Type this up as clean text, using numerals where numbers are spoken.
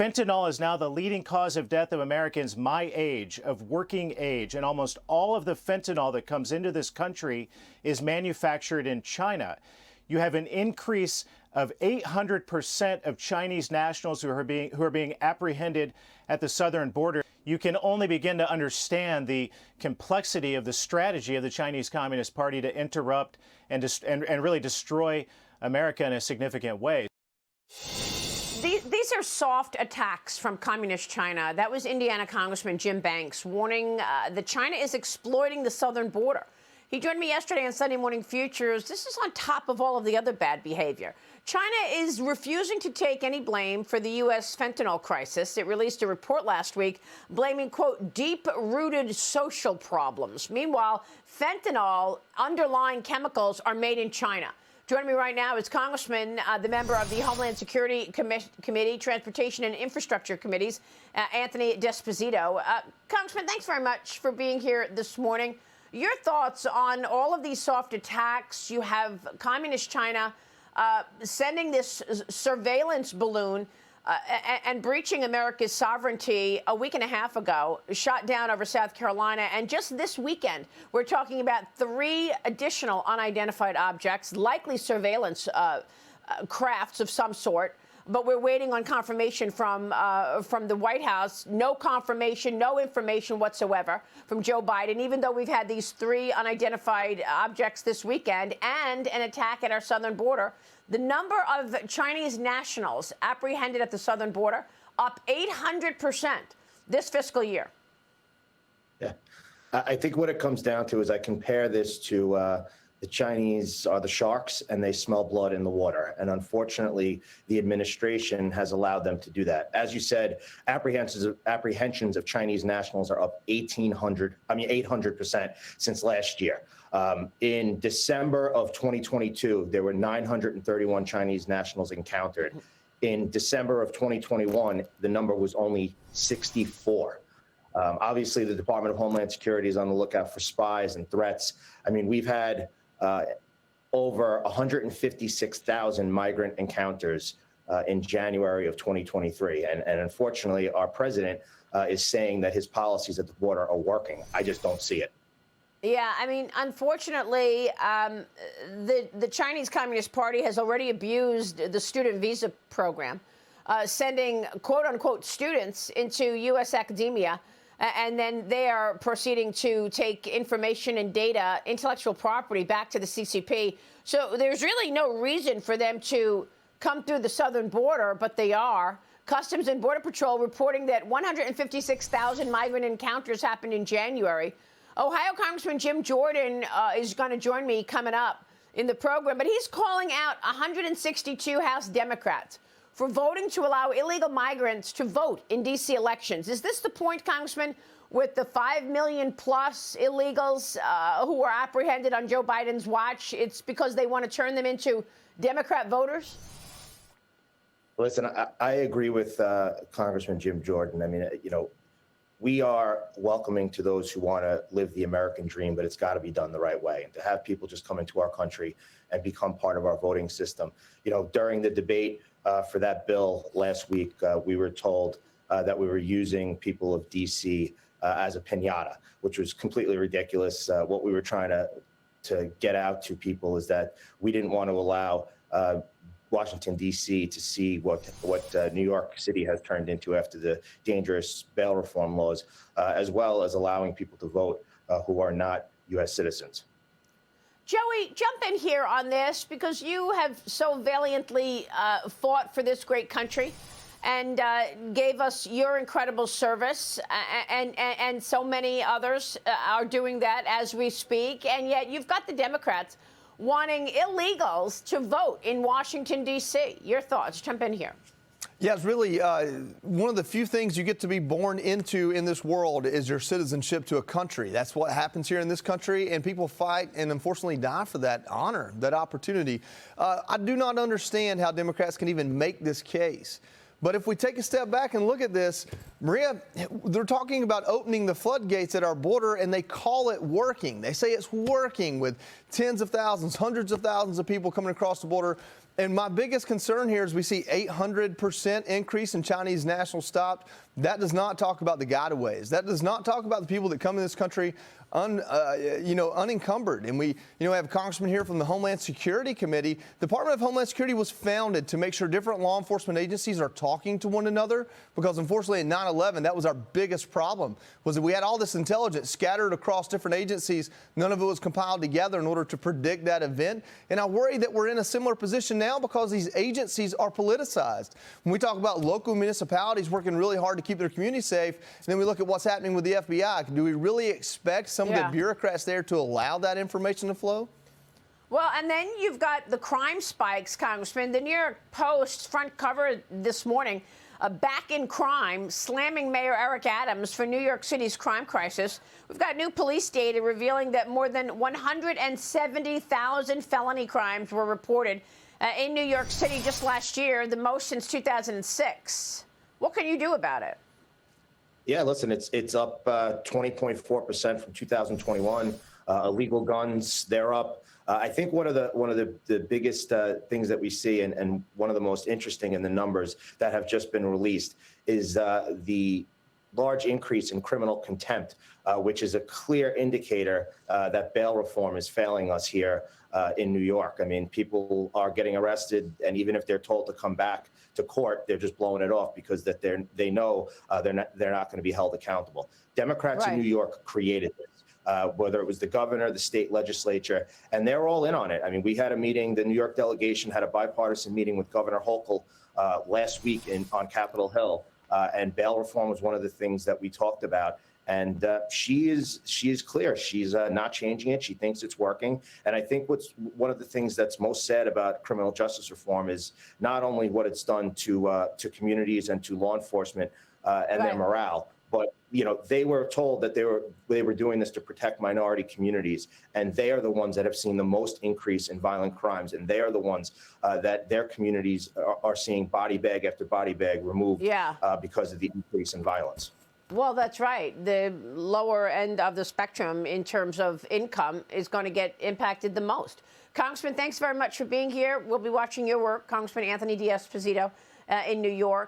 Fentanyl is now the leading cause of death of Americans my age, of working age, and almost all of the fentanyl that comes into this country is manufactured in China. You have an increase of 800% of Chinese nationals who are being apprehended at the southern border. You can only begin to understand the complexity of the strategy of the Chinese Communist Party to interrupt and really destroy America in a significant way. These are soft attacks from Communist China. That was Indiana Congressman Jim Banks warning that China is exploiting the southern border. He joined me yesterday on Sunday Morning Futures. This is on top of all of the other bad behavior. China is refusing to take any blame for the U.S. fentanyl crisis. It released a report last week blaming, quote, deep-rooted social problems. Meanwhile, fentanyl underlying chemicals are made in China. Joining me right now is Congressman, the member of the Homeland Security Committee, Transportation and Infrastructure Committees, Anthony D'Esposito. Congressman, thanks very much for being here this morning. Your thoughts on all of these soft attacks? You have Communist China sending this surveillance balloon and breaching America's sovereignty a week and a half ago, shot down over South Carolina. And just this weekend, we're talking about 3 additional unidentified objects, likely surveillance crafts of some sort. But we're waiting on confirmation from the White House. No confirmation, no information whatsoever from Joe Biden, even though we've had these 3 unidentified objects this weekend and an attack at our southern border. The number of Chinese nationals apprehended at the southern border up 800% this fiscal year. Yeah, I think what it comes down to is I compare this to the Chinese are the sharks and they smell blood in the water. And unfortunately, the administration has allowed them to do that. As you said, apprehensions of Chinese nationals are up 800% since last year. In December of 2022, there were 931 Chinese nationals encountered. In December of 2021, the number was only 64. Obviously, the Department of Homeland Security is on the lookout for spies and threats. I mean, we've had over 156,000 migrant encounters in January of 2023. And unfortunately, our president is saying that his policies at the border are working. I just don't see it. Yeah, I mean, unfortunately, the Chinese Communist Party has already abused the student visa program, sending quote-unquote students into U.S. academia, and then they are proceeding to take information and data, intellectual property, back to the CCP. So there's really no reason for them to come through the southern border, but they are. Customs and Border Patrol reporting that 156,000 migrant encounters happened in January. Ohio Congressman Jim Jordan is going to join me coming up in the program, but he's calling out 162 House Democrats for voting to allow illegal migrants to vote in D.C. elections. Is this the point, Congressman, with the 5 million plus illegals who were apprehended on Joe Biden's watch? It's because they want to turn them into Democrat voters? Listen, I agree with Congressman Jim Jordan. I mean, you know, we are welcoming to those who want to live the American dream, but it's got to be done the right way. And to have people just come into our country and become part of our voting system. You know, during the debate for that bill last week, we were told that we were using people of D.C. As a piñata, which was completely ridiculous. What we were trying to get out to people is that we didn't want to allow Washington, D.C. to see what New York City has turned into after the dangerous bail reform laws, as well as allowing people to vote who are not U.S. citizens. Joey, jump in here on this, because you have so valiantly fought for this great country and gave us your incredible service, and so many others are doing that as we speak, and yet you've got the Democrats wanting illegals to vote in Washington, D.C. Your thoughts? Jump in here. Yeah, it's really one of the few things you get to be born into in this world is your citizenship to a country. That's what happens here in this country, and people fight and unfortunately die for that honor, that opportunity. I do not understand how Democrats can even make this case. But if we take a step back and look at this, Maria, they're talking about opening the floodgates at our border, and they call it working. They say it's working with tens of thousands, hundreds of thousands of people coming across the border. And my biggest concern here is we see 800% increase in Chinese nationals stopped. That does not talk about the gotaways. That does not talk about the people that come in this country unencumbered. And we, have a congressman here from the Homeland Security Committee. The Department of Homeland Security was founded to make sure different law enforcement agencies are talking to one another, because unfortunately in 9/11, that was our biggest problem, was that we had all this intelligence scattered across different agencies. None of it was compiled together in order to predict that event. And I worry that we're in a similar position now because these agencies are politicized. When we talk about local municipalities working really hard to keep their community safe, and then we look at what's happening with the FBI, do we really expect some of the bureaucrats there to allow that information to flow? Well, and then you've got the crime spikes, Congressman. The New York Post front cover this morning, back in crime, slamming Mayor Eric Adams for New York City's crime crisis. We've got new police data revealing that more than 170,000 felony crimes were reported in New York City just last year, the most since 2006. What can you do about it? Yeah, listen, it's up 20.4% from 2021. Illegal guns, they're up. I think one of the biggest things that we see, and one of the most interesting in the numbers that have just been released, is the large increase in criminal contempt, which is a clear indicator that bail reform is failing us here in New York. I mean, people are getting arrested, and even if they're told to come back to court, they're just blowing it off because that they know they're not going to be held accountable. Democrats in New York created this, whether it was the governor, the state legislature, and they're all in on it. I mean, we had a meeting. The New York delegation had a bipartisan meeting with Governor Hochul last week on Capitol Hill, and bail reform was one of the things that we talked about. And she is clear. She's not changing it. She thinks it's working. And I think one of the things that's most sad about criminal justice reform is not only what it's done to communities and to law enforcement and their morale, but they were told that they were doing this to protect minority communities, and they are the ones that have seen the most increase in violent crimes, and they are the ones that their communities are seeing body bag after body bag removed because of the increase in violence. Well, that's right. The lower end of the spectrum in terms of income is going to get impacted the most. Congressman, thanks very much for being here. We'll be watching your work, Congressman Anthony D'Esposito in New York.